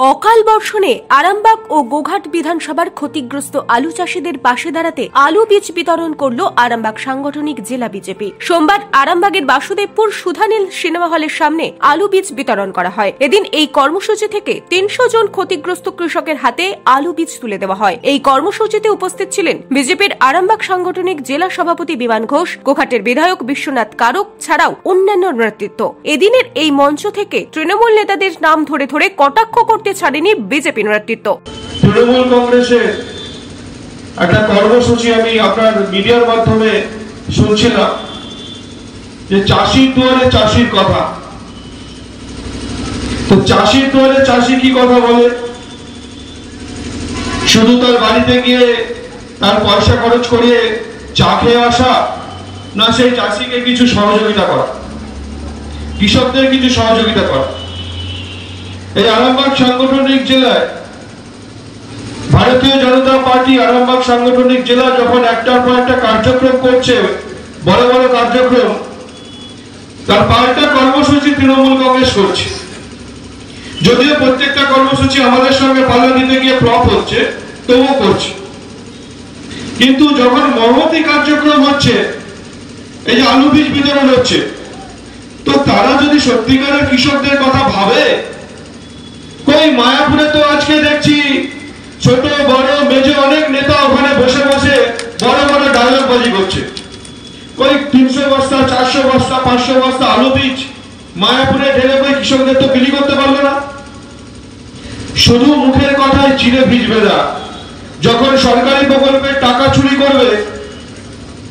অকাল বর্ষণে আরামবাগ ও গোঘাট বিধানসভার ক্ষতিগ্রস্ত আলু চাষীদের পাশে দাঁড়াতে আলু বীজ বিতরণ করল আরামবাগ সাংগঠনিক জেলা বিজেপি। সোমবার আরামবাগের বাসুদেবপুর সুধানীল সিনেমা হলের সামনে আলু বীজ বিতরণ করা হয়। এদিন এই কর্মসূচি থেকে ৩০০ জন ক্ষতিগ্রস্ত কৃষকের হাতে আলু বীজ তুলে দেওয়া হয়। এই কর্মসূচিতে উপস্থিত ছিলেন বিজেপির আরামবাগ সাংগঠনিক জেলা সভাপতি বিমান ঘোষ, গোঘাটের বিধায়ক বিশ্বনাথ কারক ছাড়াও অন্যান্য নেতৃত্ব। এদিনের এই মঞ্চ থেকে তৃণমূল নেতাদের নাম ধরে ধরে কটাক্ষ করতে ছাড়েনি বিজেপি নেতৃত্ব। তৃণমূল কংগ্রেসের একটা কর্মসূচি আমি আপনার মিডিয়ার মাধ্যমে শুনছিলাম যে চাষির দুয়ারে চাষির কথা। তো চাষির দুয়ারে চাষি কি কথা বলে? শুধু তার বাড়িতে গিয়ে তার পয়সা খরচ করিয়ে চা খেয়ে আসা, না সেই চাষিকে কিছু সহযোগিতা করা, কৃষকদের কিছু সহযোগিতা করা। এই আরামবাগ সাংগঠনিক জেলায় ভারতীয় জনতা পার্টি আরামবাগ সাংগঠনিক জেলা যখন একটার পর একটা কার্যক্রম করছে, বড় বড় কার্যক্রম, তার পাল্টা কর্মসূচি তৃণমূল কংগ্রেস করছে। যদিও প্রত্যেকটা কর্মসূচি আমাদের সঙ্গে পাল্লা দিতে গিয়ে ফ্লপ হচ্ছে, তবুও করছে। কিন্তু যখন মহতি কার্যক্রম হচ্ছে, এই যে আলু বীজ বিতরণ হচ্ছে, তো তারা যদি সত্যিকারের কৃষকদের কথা ভাবে, কই মায়াপুরে তো আজকে দেখছি ছোট বড় মেজো অনেক নেতা ওখানে বসে বসে বড় বড় ডায়লগ বাজি করছে। কই ৩০০ বস্তা ৪০০ বস্তা ৫০০ বস্তা আলু বীজ মায়াপুরে ঢেলে কই কৃষকদের তো বিলি করতে পারলো না। শুধু মুখের কথায় চিড়ে ভিজবে না। যখন সরকারি প্রকল্পের টাকা চুরি করবে,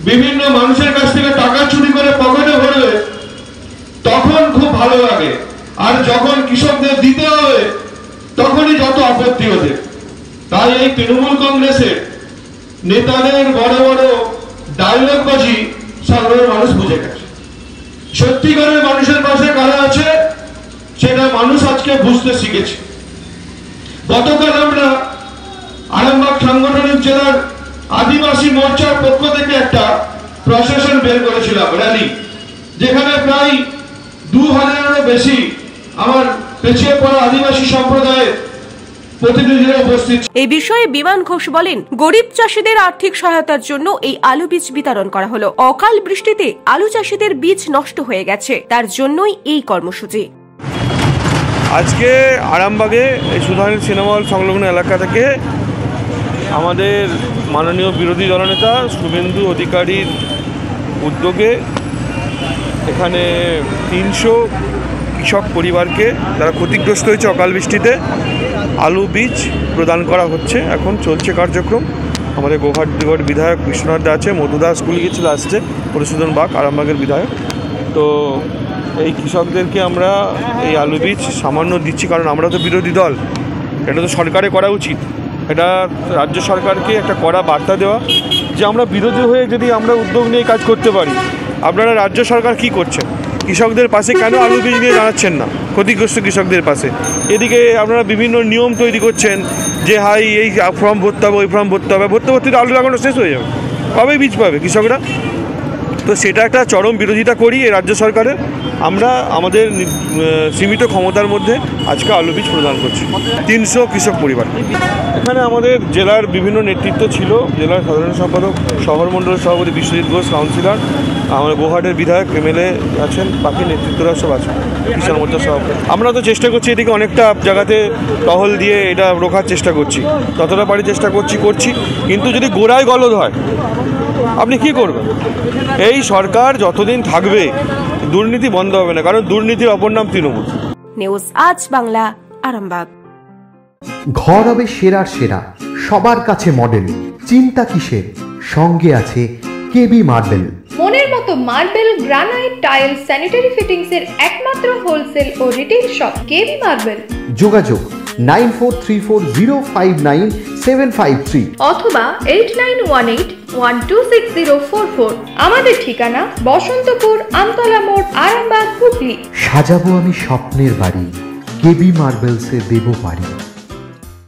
বিভিন্ন মানুষের কাছ থেকে টাকা চুরি করে পকেটে ভরবে, তখন খুব ভালো লাগে। আর যখন কৃষকদের দিতে হবে, তখনই যত আপত্তি হতে। তাই এই তৃণমূল কংগ্রেসের নেতাদের বড় বড় ডায়লগ বাজি সাধারণ মানুষ বুঝে গেছে। সত্যিকারের মানুষের পাশে কারা আছে সেটা মানুষ আজকে বুঝতে শিখেছে। গতকাল আমরা আরামবাগ সাংগঠনিক জেলার আদিবাসী মোর্চার পক্ষ থেকে একটা প্রশাসন বের করেছিলাম র্যালি, যেখানে প্রায় ২০০০-এরও বেশি আমার পেছিয়ে পড়া আদিবাসী সম্প্রদায়ের প্রতিনিধিরা উপস্থিত। এই বিষয়ে বিমান ঘোষ বলেন, গরিব চাষীদের আর্থিক সহায়তার জন্য এই আলু বীজ বিতরণ করা হলো। অকাল বৃষ্টিতে আলু চাষীদের বীজ নষ্ট হয়ে গেছে, তার জন্যই এই কর্মসূচি। আজকে আরামবাগে এই সুধানীল সিনেমা হল সংলগ্ন এলাকা থেকে আমাদের মাননীয় বিরোধী দলনেতা শুভেন্দু অধিকারীর উদ্যোগে এখানে ৩০০ কৃষক পরিবারকে যারা ক্ষতিগ্রস্ত হয়েছে অকাল বৃষ্টিতে আলু বীজ প্রদান করা হচ্ছে। এখন চলছে কার্যক্রম। আমাদের গোঘাট বিধায়ক বিশ্বনাথ দা আছে, মধুদা স্কুল গিয়েছিল, আসছে মধুসূদন বাগ আরামবাগের বিধায়ক। তো এই কৃষকদেরকে আমরা এই আলু বীজ সামান্য দিচ্ছি, কারণ আমরা তো বিরোধী দল, এটা তো সরকারে করা উচিত। এটা রাজ্য সরকারকে একটা কড়া বার্তা দেওয়া যে আমরা বিরোধী হয়ে যদি আমরা উদ্যোগ নিয়ে কাজ করতে পারি, আপনারা রাজ্য সরকার কি করছেন? কৃষকদের পাশে কেন আলু বীজ নিয়ে দাঁড়াচ্ছেন না ক্ষতিগ্রস্ত কৃষকদের পাশে? এদিকে আপনারা বিভিন্ন নিয়ম তৈরি করছেন যে হাই এই ফর্ম ভরতে হবে, ওই ফর্ম ভরতে হবে, ভরতে ভরতে আলু লাগানো শেষ হয়ে যাবে, কবে বীজ পাবে কৃষকরা? তো সেটা একটা চরম বিরোধিতা করি এই রাজ্য সরকারের। আমরা আমাদের সীমিত ক্ষমতার মধ্যে আজকে আলু বীজ প্রদান করছি ৩০০ কৃষক পরিবার। এখানে আমাদের জেলার বিভিন্ন নেতৃত্ব ছিল, জেলার সাধারণ সম্পাদক, শহর মণ্ডলের সভাপতি বিশ্বজিৎ ঘোষ, কাউন্সিলর, আমাদের গোঘাটের বিধায়ক এমএলএ আছেন, বাকি নেতৃত্বরা সব আছেন, কিষাণ মোর্চার সভাপতি। আমরা তো চেষ্টা করছি এদিকে অনেকটা জায়গাতে টহল দিয়ে এটা রোখার চেষ্টা করছি, ততটা পারি চেষ্টা করছি। কিন্তু যদি গোড়ায় গলদ হয় আপনি কি করবেন? এই সরকার যতদিন থাকবে দুর্নীতি বন্ধ হবে না, কারণ দুর্নীতির অপর নাম তৃণমূল। নিউজ আজ বাংলা, আরামবাগ। ঘর হবে সেরার সেরা, সবার কাছে মডেল, চিন্তা কিসের? সঙ্গে আছে কেবি মার্বেল। মনের মতো marble, granite, tile, sanitary fittings এর একমাত্র হোলসেল ও রিটেইল শপ কেবি মার্বেল। যোগাযোগ 9434059753 অথবা 8918126044। আমাদের ঠিকানা বসন্তপুর, আমতলা মোড়, আরামবাগ, হুগলি। সাজাবো আমি স্বপ্নের বাড়ি, কেবি মার্বেলসে দেবো বাড়ি।